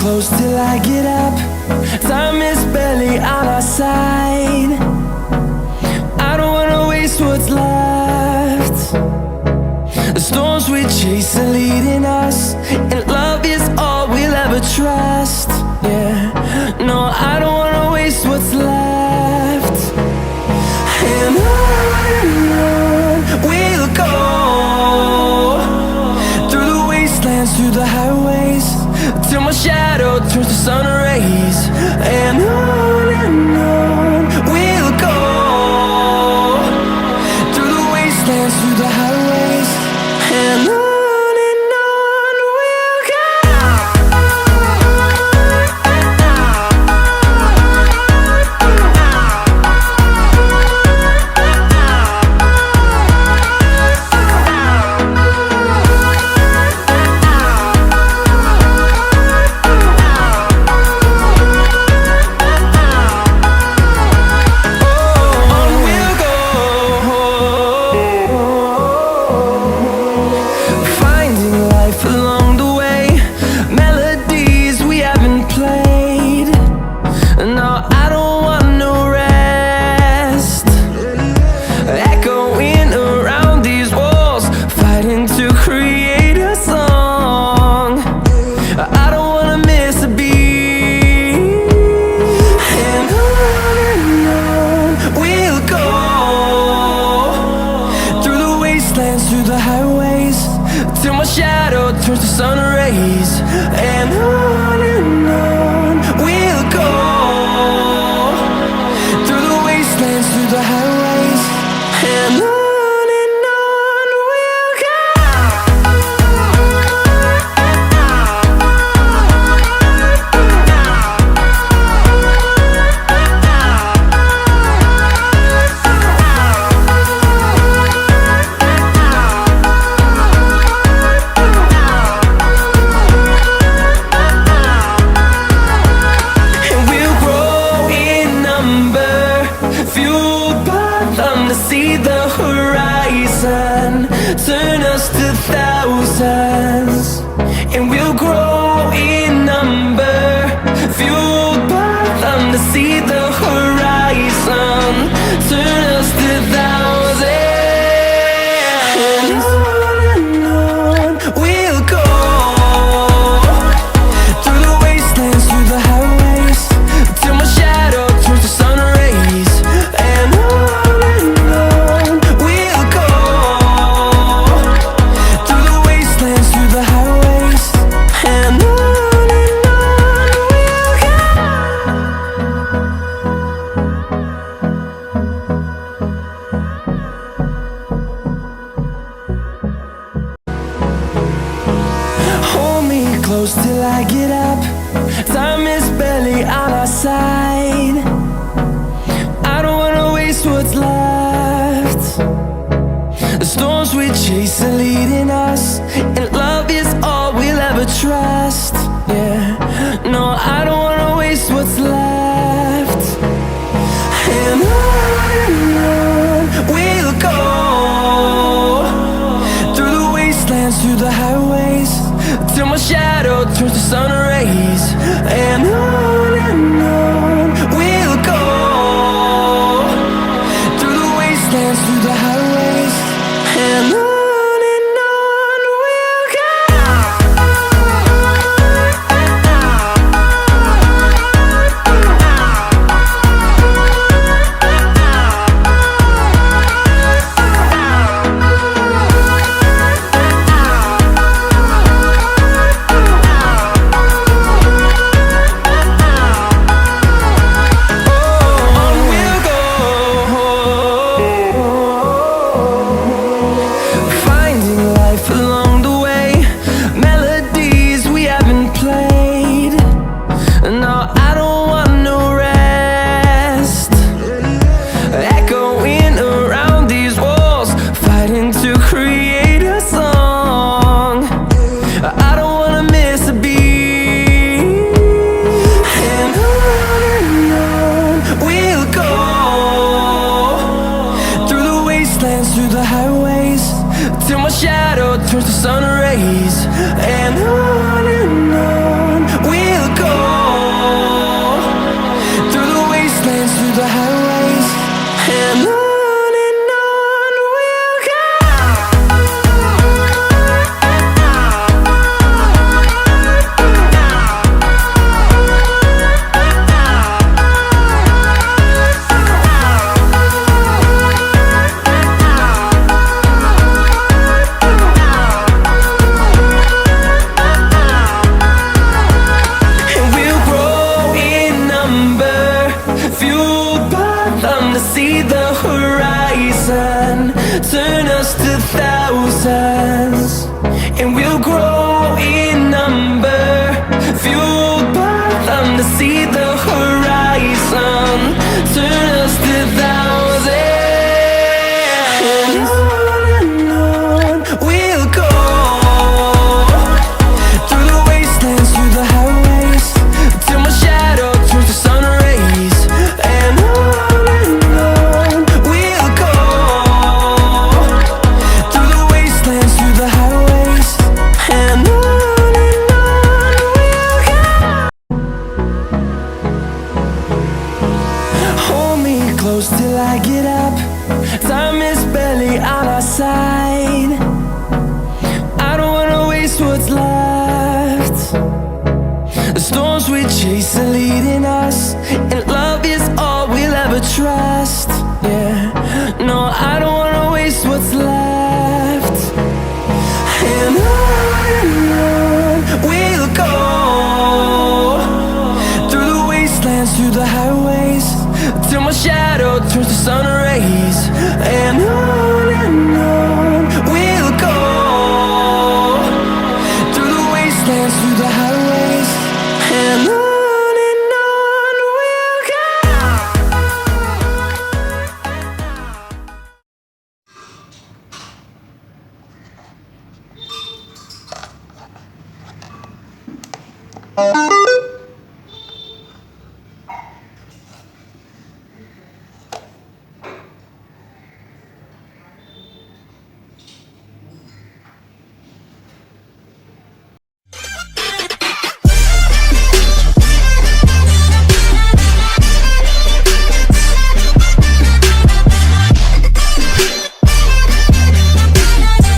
close till I get up. Time is barely on our side. I don't wanna waste what's left. The storms we chase are leading us, and love is all we'll ever trust. Yeah, no, I don't wanna waste what's left. And on we'll go, through the wastelands, through the highways, till my shadow turns to sun rays. And on we'll go, through the wastelands, through the highways, and on we'll go. Along the way, melodies we haven't played. No, I don't want no rest. Echoing around these walls, fighting to create a song. I don't wanna miss a beat. And on we'll go, through the wastelands, through the highways, till my shadow turns to sun rays. And on we'll go, through the wastelands, through the highways, and on we'll go. See the horizon turn us to thousands, and we'll grow in number, fueled by them. To see the horizon turn us to thousands, and on we'll go, through the wastelands, through the highways, till my shadow turns to sun rays. And close till I get up. Time is barely on our side. I don't wanna waste what's left. The storms we chase are leading us, and love is all we'll ever trust. Yeah, no, I don't wanna waste what's left. And on we'll go, through the wastelands, through the highways, till my shadow turns to sun rays. And on we'll go, through the wastelands, through the highways, and on we'll go. shadow turns to sun rays, and on we'll go. thousands, and we'll grow in number, fueled by them to see the horizon, turn us to thousands. And on we'll go, through the wastelands, through the highways, till my shadow turns to sun rays. And on we'll go, through the wastelands, through the highways. And on we'll go. Hold me close till I get up, time is barely on our side. I don't wanna waste what's left. The storms we chase are leading us, and love is all we'll ever trust. Yeah, no, I don't wanna waste what's left. And on we'll go, through the wastelands, through the highways, till my shadow turns to sun rays. And on we'll go, through the wastelands, through the highways. And on we'll go.